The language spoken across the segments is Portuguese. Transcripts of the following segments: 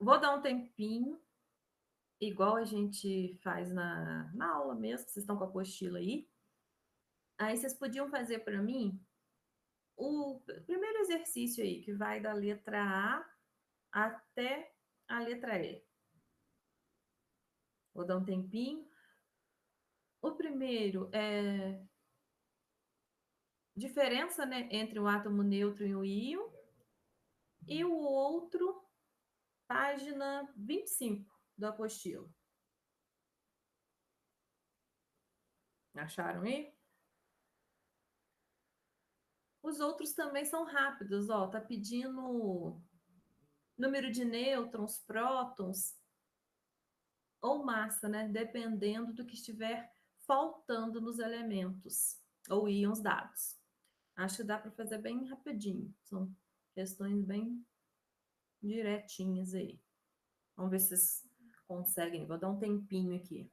Vou dar um tempinho, igual a gente faz na aula mesmo, vocês estão com a apostila aí. Aí vocês podiam fazer para mim o primeiro exercício aí, que vai da letra A até a letra E. Vou dar um tempinho. O primeiro é diferença, né, entre o átomo neutro e o íon. E o outro, página 25 do apostilo. Acharam aí? Os outros também são rápidos, ó. Tá pedindo número de nêutrons, prótons ou massa, né? Dependendo do que estiver faltando nos elementos ou íons dados. Acho que dá para fazer bem rapidinho. São questões bem direitinhas aí. Vamos ver se vocês conseguem. Vou dar um tempinho aqui.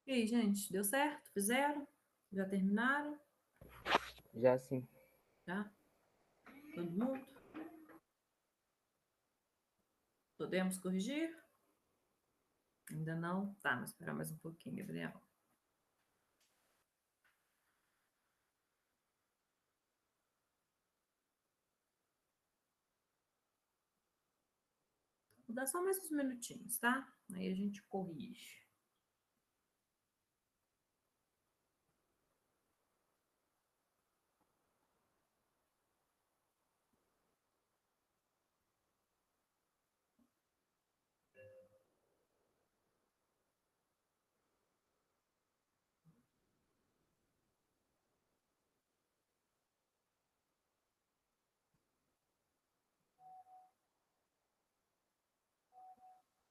E aí, gente, deu certo? Fizeram? Já terminaram? Já sim. Já? Todo mundo? Podemos corrigir? Ainda não? Tá, vamos esperar mais um pouquinho, Gabriel. Vou dar só mais uns minutinhos, tá? Aí a gente corrige.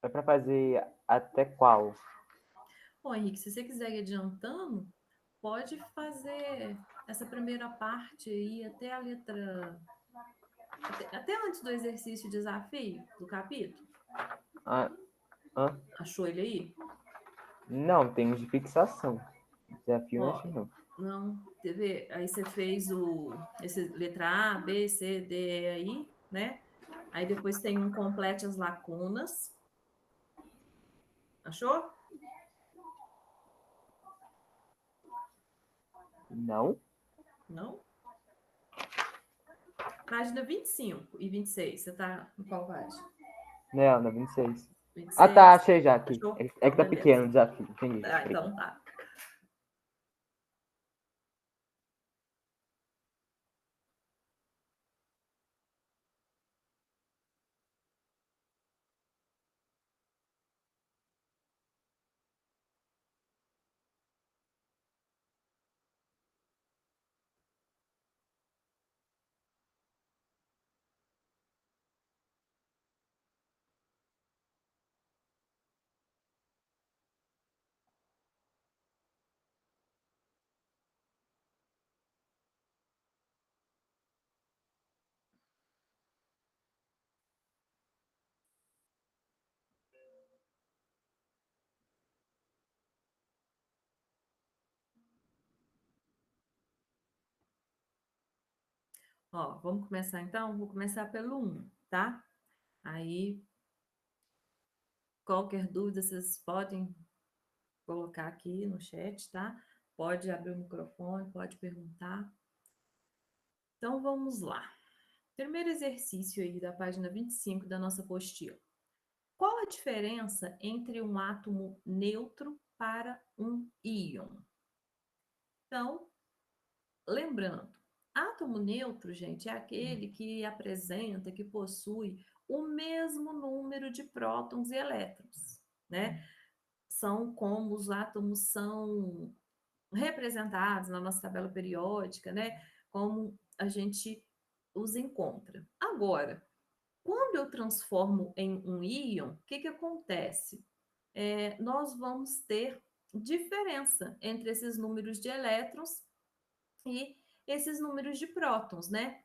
É para fazer até qual? Bom, Henrique, se você quiser ir adiantando, pode fazer essa primeira parte aí até a letra. Até antes do exercício desafio do capítulo. Ah, ah, Achou ele aí? Não, tem uns de fixação. Desafio não Ó, achei, não. não, quer ver? Aí você fez esse letra A, B, C, D, E aí, né? Aí depois tem um complete as lacunas. Achou? Não? Não? Página 25 e 26. Você tá em qual página? Não, na 26. Ah, tá, 26? achei já aqui. Achou? É Então, que tá beleza. pequeno o desafio. Entendi. Ah, Obrigado. então tá. Ó, vamos começar então? Vou começar pelo 1, tá? Aí, qualquer dúvida, vocês podem colocar aqui no chat, tá? Pode abrir o microfone, pode perguntar. Então, vamos lá. Primeiro exercício aí da página 25 da nossa apostila. Qual a diferença entre um átomo neutro para um íon? Então, lembrando, átomo neutro, gente, é aquele que apresenta, que possui o mesmo número de prótons e elétrons, né? São como os átomos são representados na nossa tabela periódica, né? Como a gente os encontra. Agora, quando eu transformo em um íon, o que acontece? Nós vamos ter diferença entre esses números de elétrons e esses números de prótons, né?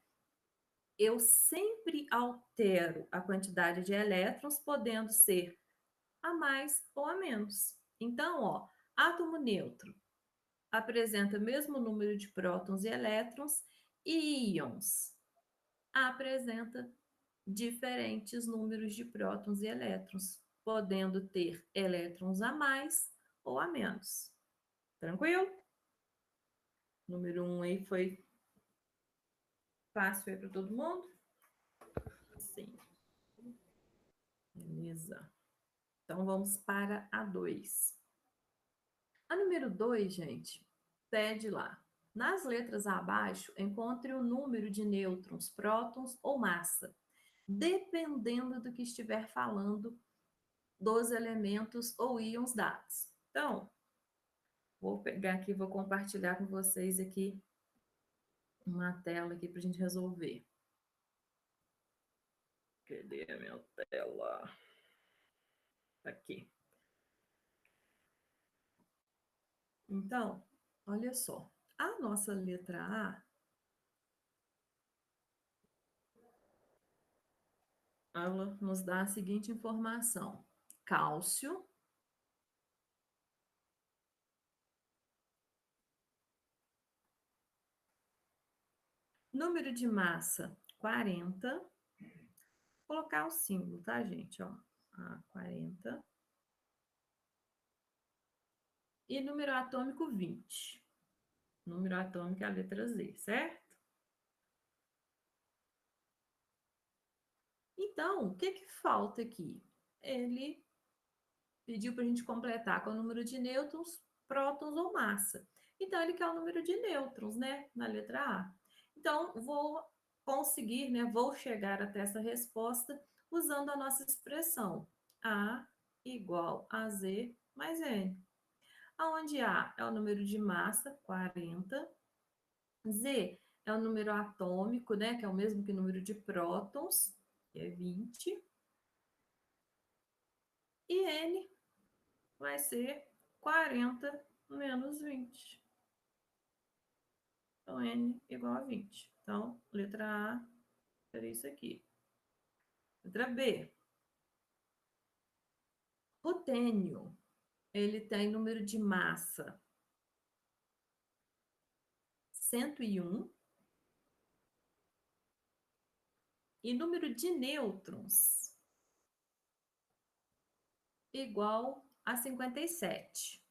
Eu sempre altero a quantidade de elétrons, podendo ser a mais ou a menos. Então, ó, átomo neutro apresenta o mesmo número de prótons e elétrons, e íons apresenta diferentes números de prótons e elétrons, podendo ter elétrons a mais ou a menos. Tranquilo? Número 1 aí foi fácil aí para todo mundo? Sim. Beleza. Então vamos para a 2. A número 2, gente, pede lá. Nas letras abaixo, encontre o número de nêutrons, prótons ou massa, dependendo do que estiver falando dos elementos ou íons dados. Então, vou pegar aqui, vou compartilhar com vocês aqui uma tela aqui para a gente resolver. Cadê a minha tela? Aqui. Então, olha só. A nossa letra A, ela nos dá a seguinte informação: cálcio, número de massa 40, vou colocar o símbolo, tá, gente? Ó, A40. E número atômico 20. Número atômico é a letra Z, certo? Então, o que falta aqui? Ele pediu para a gente completar com o número de nêutrons, prótons ou massa. Então, ele quer o número de nêutrons, né? Na letra A. Então, vou conseguir, né? Vou chegar até essa resposta usando a nossa expressão. A igual a Z mais N. Onde A é o número de massa, 40. Z é o número atômico, né? Que é o mesmo que o número de prótons, que é 20. E N vai ser 40 menos 20. Então, N igual a 20. Então, letra A seria isso aqui. Letra B. Rutênio. ele tem número de massa 101 e número de nêutrons igual a 57.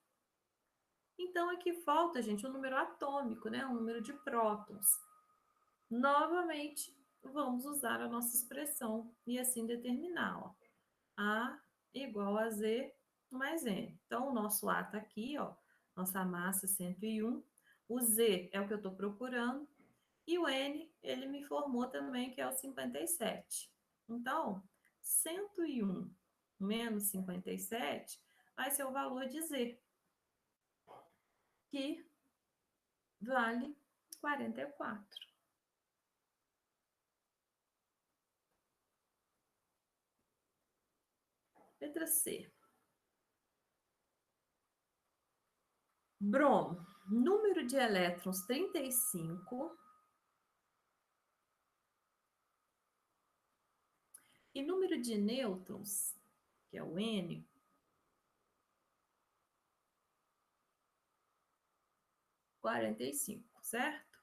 Então, aqui falta, gente, um número atômico, né? Um número de prótons. Novamente, vamos usar a nossa expressão e assim determinar, ó. A igual a Z mais N. Então, o nosso A está aqui, ó. Nossa massa 101. O Z é o que eu estou procurando. E o N, ele me informou também que é o 57. Então, 101 menos 57 vai ser o valor de Z, que vale 44. Letra C. Bromo. Número de elétrons 35 e número de nêutrons, que é o N, 45, certo?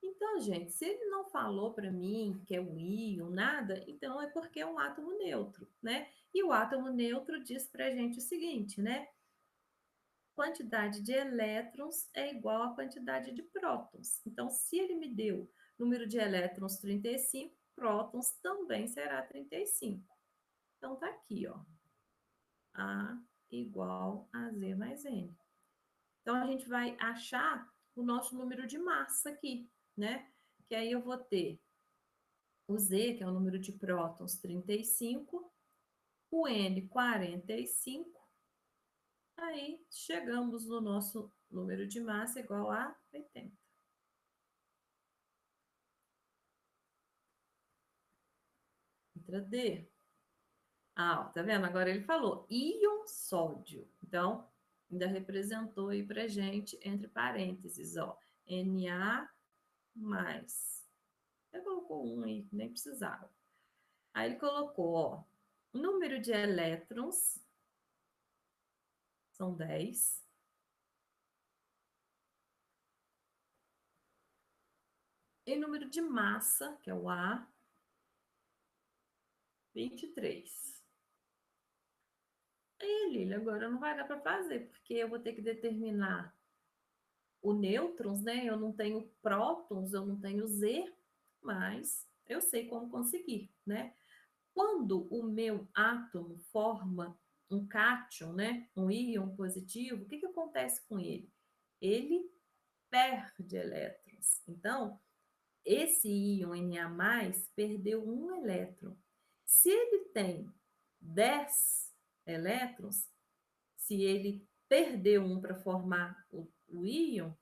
Então, gente, se ele não falou para mim que é um íon, nada, então é porque é um átomo neutro, né? E o átomo neutro diz para a gente o seguinte, né? Quantidade de elétrons é igual à quantidade de prótons. Então, se ele me deu número de elétrons 35, prótons também será 35. Então, tá aqui, ó. A igual a Z mais N. Então, a gente vai achar o nosso número de massa aqui, né? Que aí eu vou ter o Z, que é o número de prótons, 35, o N, 45. Aí, chegamos no nosso número de massa igual a 80. Letra D. Ah, ó, tá vendo? Agora ele falou íon sódio. Então, ainda representou aí pra gente, entre parênteses, ó, Na mais. Ele colocou um aí, nem precisava. Aí ele colocou, ó, o número de elétrons são 10. E número de massa, que é o A, 23. Aí, Lília, agora não vai dar para fazer, porque eu vou ter que determinar o nêutrons, né? Eu não tenho prótons, eu não tenho Z, mas eu sei como conseguir, né? Quando o meu átomo forma um cátion, né? Um íon positivo, o que acontece com ele? Ele perde elétrons. Então, esse íon Na+ perdeu um elétron. Se ele tem 10 elétrons, se ele perdeu um para formar o íon,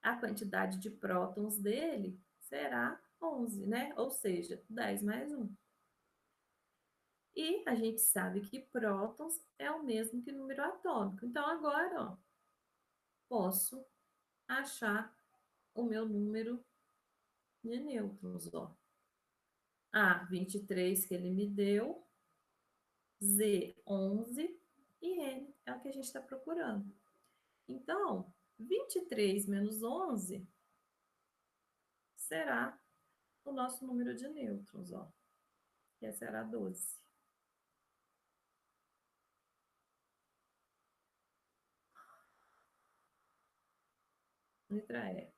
a quantidade de prótons dele será 11, né? Ou seja, 10 mais 1. E a gente sabe que prótons é o mesmo que número atômico. Então, agora, ó, posso achar o meu número de nêutrons, ó. A, 23 que ele me deu, Z, 11 e N é o que a gente está procurando. Então, 23 menos 11 será o nosso número de nêutrons, ó, que será 12. Letra E.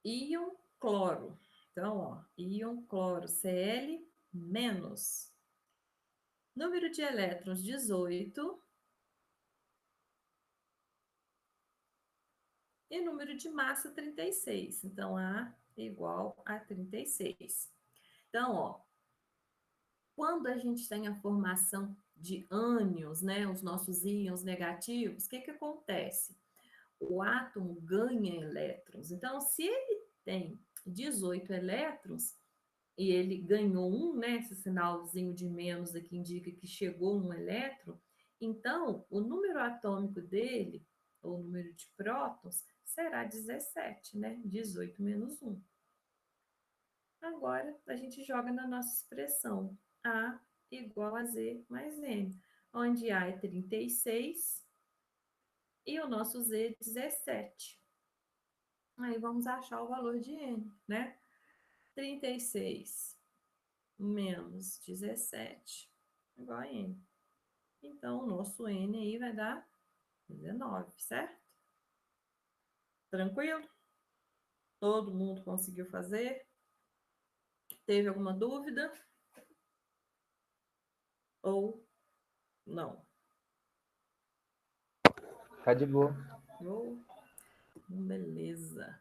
Íon cloro. Então, ó, íon cloro, Cl menos. Número de elétrons, 18. E número de massa, 36. Então, A igual a 36. Então, ó, quando a gente tem a formação de ânions, né, os nossos íons negativos, o que acontece? O átomo ganha elétrons. Então, se ele tem 18 elétrons e ele ganhou um, né, esse sinalzinho de menos aqui indica que chegou um elétron, então o número atômico dele, ou o número de prótons, será 17, né? 18 menos 1. Agora, a gente joga na nossa expressão A igual a Z mais N, onde A é 36 e o nosso Z é 17. Aí vamos achar o valor de N, né? 36 menos 17 igual a N. Então, o nosso N aí vai dar 19, certo? Tranquilo? Todo mundo conseguiu fazer? Teve alguma dúvida? Ou não? Tá de boa. Ou, beleza.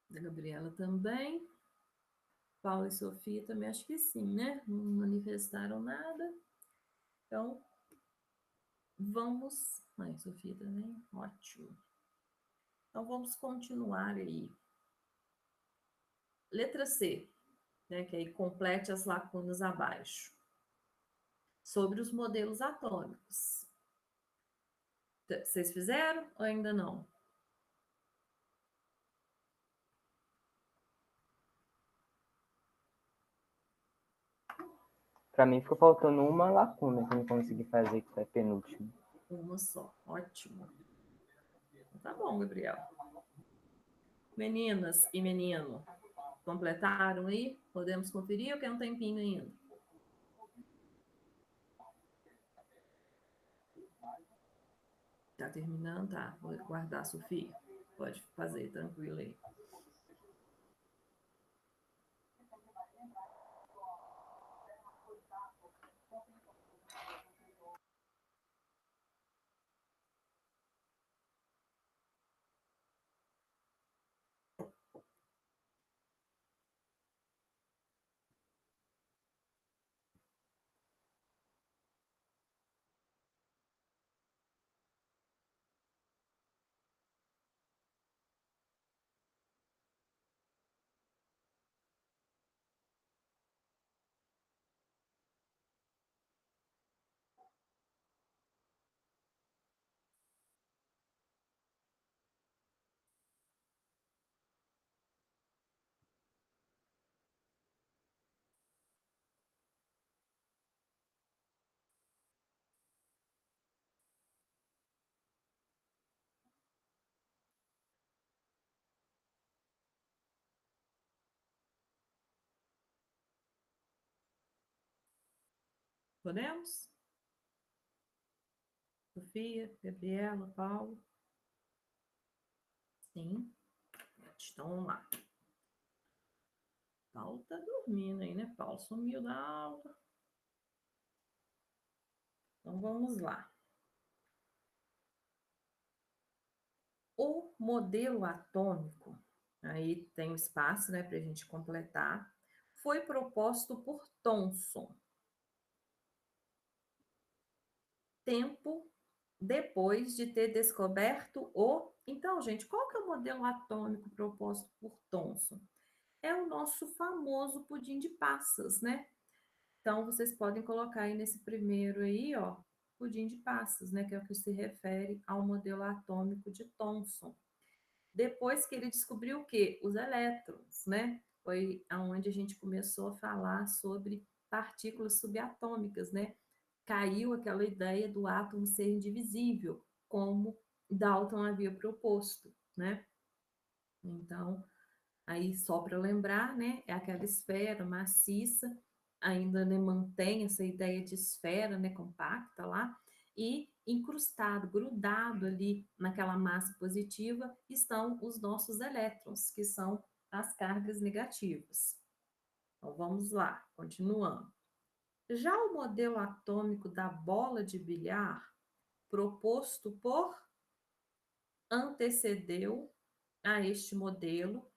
Da Gabriela também. Paula e Sofia também, acho que sim, né? Não manifestaram nada. Então, vamos. Mãe, Sofia também, ótimo. Então, vamos continuar aí. Letra C, né? Que aí complete as lacunas abaixo. Sobre os modelos atômicos. Vocês fizeram ou ainda não? Pra mim ficou faltando uma lacuna que eu não consegui fazer, que foi a penúltima. Uma só, ótimo. Tá bom, Gabriel. Meninas e menino, completaram aí? Podemos conferir ou quer um tempinho ainda? Tá terminando? Tá. Vou guardar, Sofia. Pode fazer, tranquilo aí. Podemos? Sofia, Gabriela, Paulo? Sim. Então, vamos lá. Paulo tá dormindo aí, né? Paulo sumiu da aula. Então, vamos lá. O modelo atômico, aí tem um espaço, né, para a gente completar, foi proposto por Thomson. Tempo depois de ter descoberto o... Então, gente, qual que é o modelo atômico proposto por Thomson? É o nosso famoso pudim de passas, né? Então, vocês podem colocar aí nesse primeiro aí, ó, pudim de passas, né? Que é o que se refere ao modelo atômico de Thomson. Depois que ele descobriu o quê? Os elétrons, né? Foi aonde a gente começou a falar sobre partículas subatômicas, né? Caiu aquela ideia do átomo ser indivisível, como Dalton havia proposto, né? Então, aí só para lembrar, né? É aquela esfera maciça, ainda né, mantém essa ideia de esfera, né? Compacta lá, e incrustado, grudado ali naquela massa positiva, estão os nossos elétrons, que são as cargas negativas. Então, vamos lá, continuando. Já o modelo atômico da bola de bilhar, proposto por antecedeu a este modelo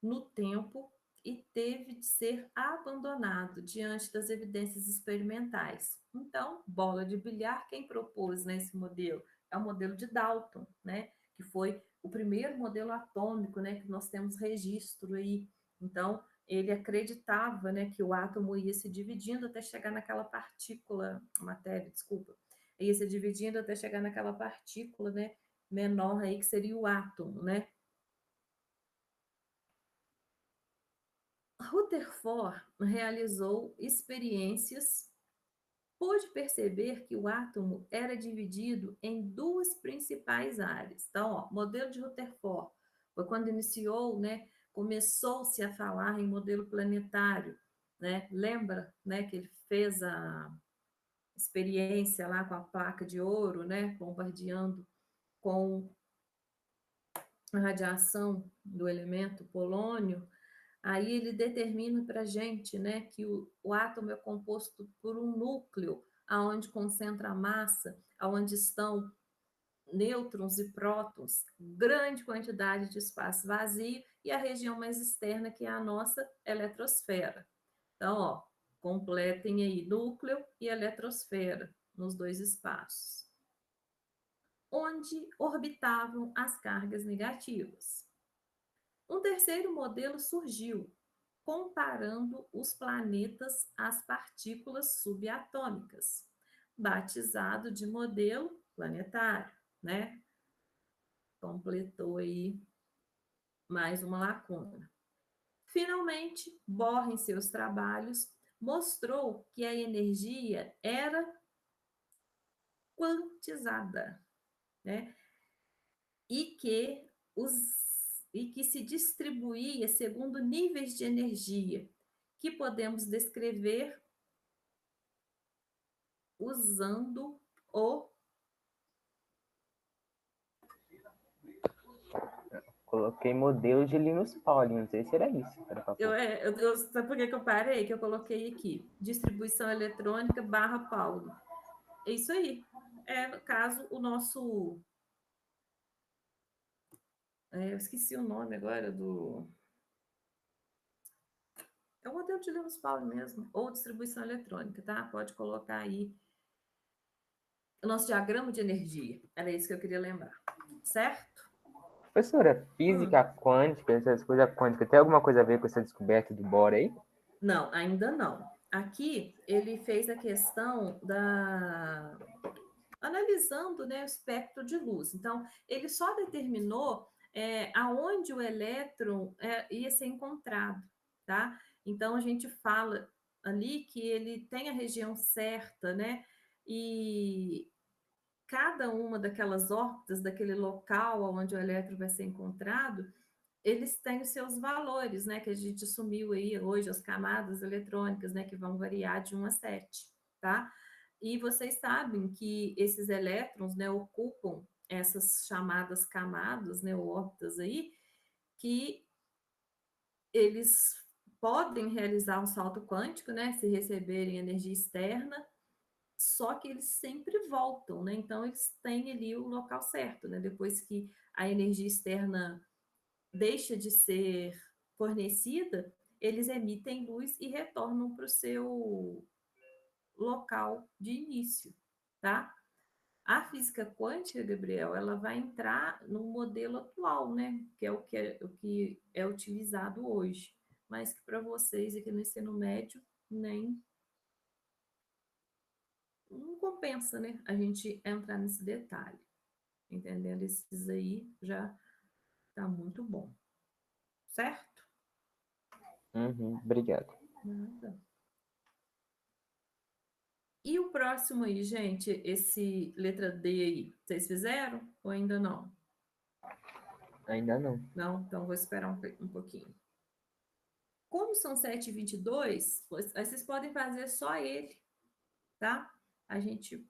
no tempo e teve de ser abandonado diante das evidências experimentais. Então, bola de bilhar, quem propôs nesse modelo? É o modelo de Dalton, né? Que foi o primeiro modelo atômico, né? Que nós temos registro aí. Então, ele acreditava, né? Que o átomo ia se dividindo até chegar naquela partícula, matéria, desculpa, ia se dividindo até chegar naquela partícula, né? Menor aí que seria o átomo, né? Rutherford realizou experiências, pôde perceber que o átomo era dividido em duas principais áreas. Então, ó, modelo de Rutherford foi quando iniciou, né, começou-se a falar em modelo planetário, né? Lembra, né, que ele fez a experiência lá com a placa de ouro, né, bombardeando com a radiação do elemento polônio. Aí ele determina para a gente, né, que o átomo é composto por um núcleo, aonde concentra a massa, aonde estão nêutrons e prótons, grande quantidade de espaço vazio, e a região mais externa, que é a nossa eletrosfera. Então, ó, completem aí núcleo e eletrosfera nos dois espaços, onde orbitavam as cargas negativas. Um terceiro modelo surgiu, comparando os planetas às partículas subatômicas, batizado de modelo planetário, né? Completou aí mais uma lacuna. Finalmente, Bohr, em seus trabalhos, mostrou que a energia era quantizada, né? E que se distribuía segundo níveis de energia, que podemos descrever usando o... Coloquei modelo de Linus Pauling, não sei se era isso. Sabe por que eu parei? Que eu coloquei aqui, distribuição eletrônica barra Paulo. É isso aí. É, no caso, o nosso... eu esqueci o nome agora do... É o modelo de Linus Pauling mesmo, ou distribuição eletrônica, tá? Pode colocar aí o nosso diagrama de energia. Era isso que eu queria lembrar, certo? Professora, física quântica, essas coisas quânticas, tem alguma coisa a ver com essa descoberta do Bohr aí? Não, ainda não. Aqui ele fez a questão da... analisando, né, o espectro de luz. Então, ele só determinou aonde o elétron ia ser encontrado, tá? Então, a gente fala ali que ele tem a região certa, né? E cada uma daquelas órbitas, daquele local onde o elétron vai ser encontrado, eles têm os seus valores, né? Que a gente assumiu aí hoje, as camadas eletrônicas, né? Que vão variar de 1 a 7, tá? E vocês sabem que esses elétrons, né, ocupam essas chamadas camadas, né, órbitas aí, que eles podem realizar um salto quântico, né, se receberem energia externa, só que eles sempre voltam, né? Então eles têm ali o local certo, né? Depois que a energia externa deixa de ser fornecida, eles emitem luz e retornam para o seu local de início, tá? A física quântica, Gabriel, ela vai entrar no modelo atual, né? Que é o que é utilizado hoje, mas que para vocês aqui no ensino médio nem não compensa, né? A gente entrar nesse detalhe, entendendo? Esses aí já tá muito bom, certo? Uhum, obrigado. Nada. E o próximo aí, gente, esse letra D aí, vocês fizeram ou ainda não? Ainda não. Não? Então vou esperar um pouquinho. Como são 7h22, vocês podem fazer só ele, tá? A gente...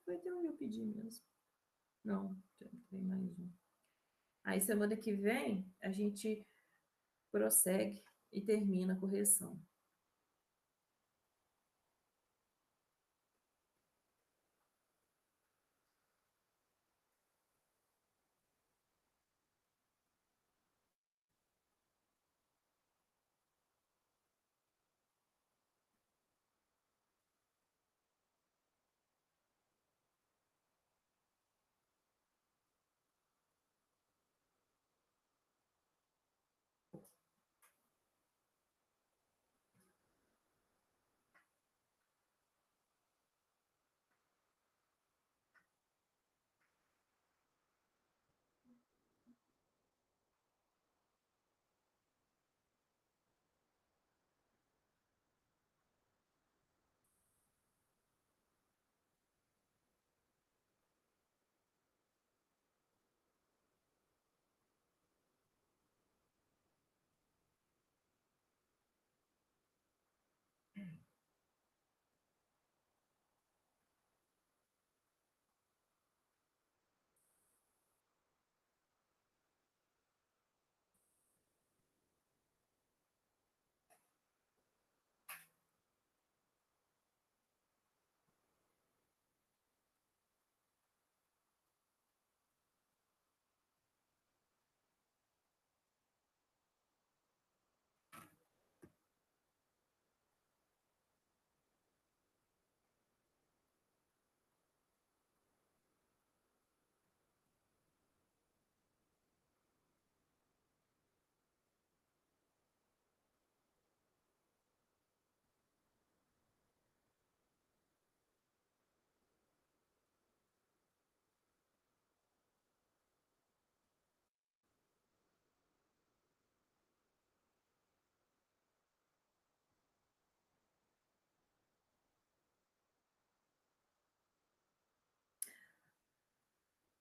Foi até onde eu pedi mesmo. Não, tem mais um. Aí semana que vem a gente prossegue e termina a correção.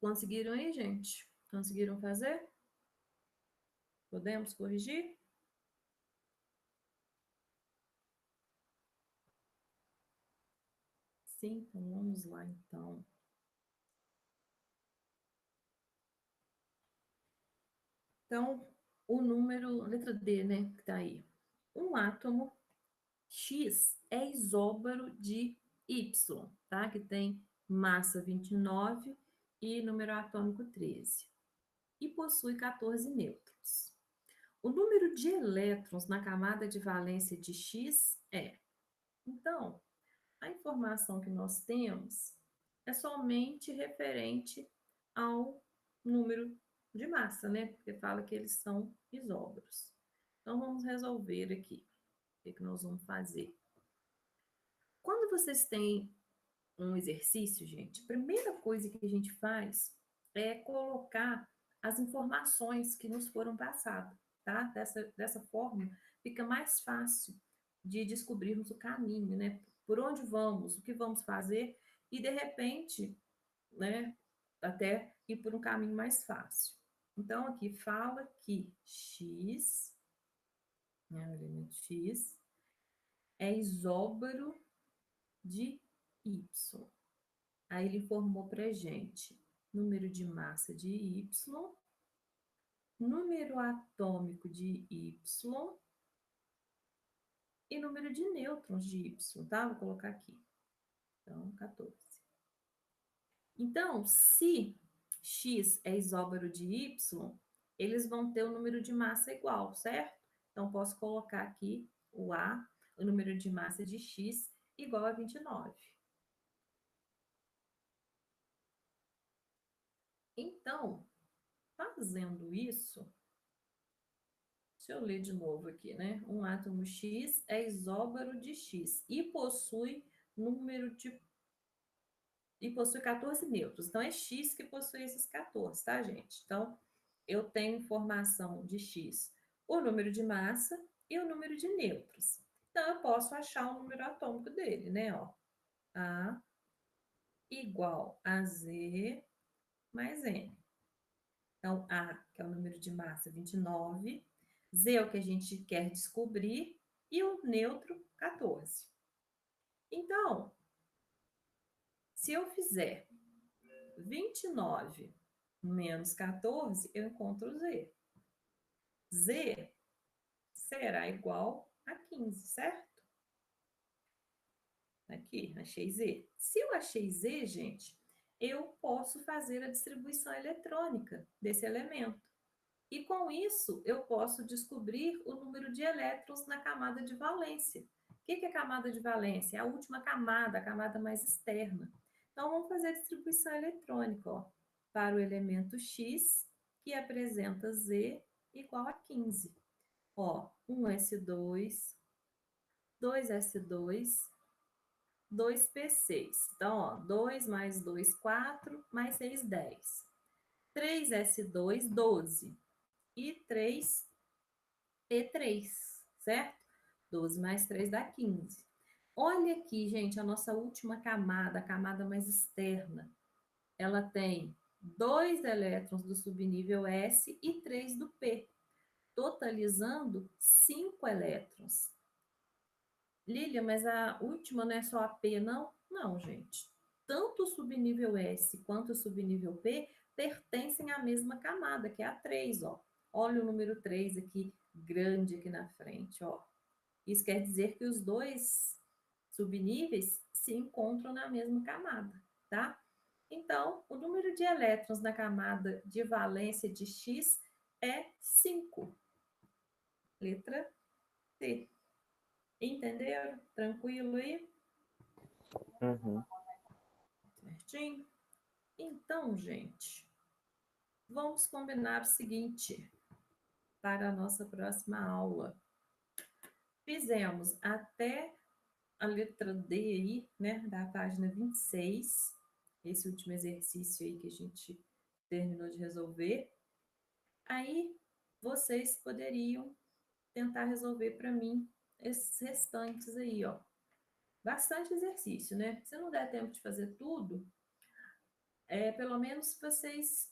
Conseguiram aí, gente? Conseguiram fazer? Podemos corrigir? Sim, então vamos lá, então. Então, o número, letra D, né, que tá aí. Um átomo X é isóbaro de Y, tá? Que tem massa 29 e número atômico 13. E possui 14 nêutrons. O número de elétrons na camada de valência de X é. Então, a informação que nós temos é somente referente ao número de massa, né? Porque fala que eles são isóbaros. Então, vamos resolver aqui. O que nós vamos fazer? Quando vocês têm um exercício, gente, a primeira coisa que a gente faz é colocar as informações que nos foram passadas, tá? Dessa forma, fica mais fácil de descobrirmos o caminho, né? Por onde vamos, o que vamos fazer, e de repente, né, até ir por um caminho mais fácil. Então, aqui fala que X, né, o elemento X, é isóbaro de Y. Aí ele informou para gente número de massa de Y, número atômico de Y e número de nêutrons de Y, tá? Vou colocar aqui. Então, 14. Então, se X é isóbaro de Y, eles vão ter o número de massa igual, certo? Então, posso colocar aqui o A, o número de massa de X, igual a 29. Então, fazendo isso, deixa eu ler de novo aqui, né? Um átomo X é isóbaro de X e possui número de e possui 14 nêutrons. Então é X que possui esses 14, tá, gente? Então eu tenho informação de X, o número de massa e o número de nêutrons. Então eu posso achar o número atômico dele, né, ó? A igual a Z mais N. Então, A, que é o número de massa, 29. Z é o que a gente quer descobrir. E o neutro, 14. Então, se eu fizer 29 menos 14, eu encontro Z. Z será igual a 15, certo? Aqui, achei Z. Se eu achei Z, gente, eu posso fazer a distribuição eletrônica desse elemento. E com isso, eu posso descobrir o número de elétrons na camada de valência. O que é camada de valência? É a última camada, a camada mais externa. Então, vamos fazer a distribuição eletrônica, ó, para o elemento X, que apresenta Z igual a 15. Ó, 1s2, 2s2, 2p6. Então, ó, 2 mais 2, 4, mais 6, 10. 3s2, 12. E 3p3, certo? 12 mais 3 dá 15. Olha aqui, gente, a nossa última camada, a camada mais externa. Ela tem 2 elétrons do subnível S e 3 do P, totalizando 5 elétrons. Lília, mas a última não é só a P, não? Não, gente. Tanto o subnível S quanto o subnível P pertencem à mesma camada, que é a 3, ó. Olha o número 3 aqui, grande aqui na frente, ó. Isso quer dizer que os dois subníveis se encontram na mesma camada, tá? Então, o número de elétrons na camada de valência de X é 5. Letra C. Entenderam? Tranquilo aí? Uhum. Certinho? Então, gente, vamos combinar o seguinte para a nossa próxima aula. Fizemos até a letra D aí, né, da página 26, esse último exercício aí que a gente terminou de resolver. Aí, vocês poderiam tentar resolver para mim esses restantes aí, ó. Bastante exercício, né? Se não der tempo de fazer tudo, pelo menos vocês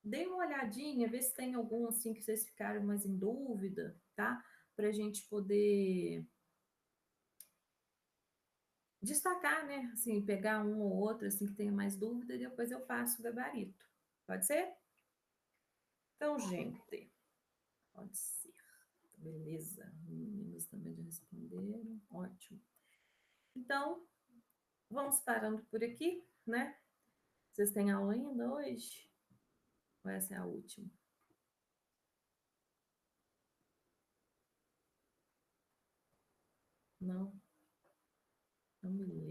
deem uma olhadinha, ver se tem algum assim que vocês ficaram mais em dúvida, tá? Para a gente poder destacar, né? Assim, pegar um ou outro assim que tenha mais dúvida e depois eu faço o gabarito. Pode ser? Então, gente, pode ser. Beleza. Meninos também já responderam. Ótimo. Então, vamos parando por aqui, né? Vocês têm aula ainda hoje? Ou essa é a última? Não? Não me lembro.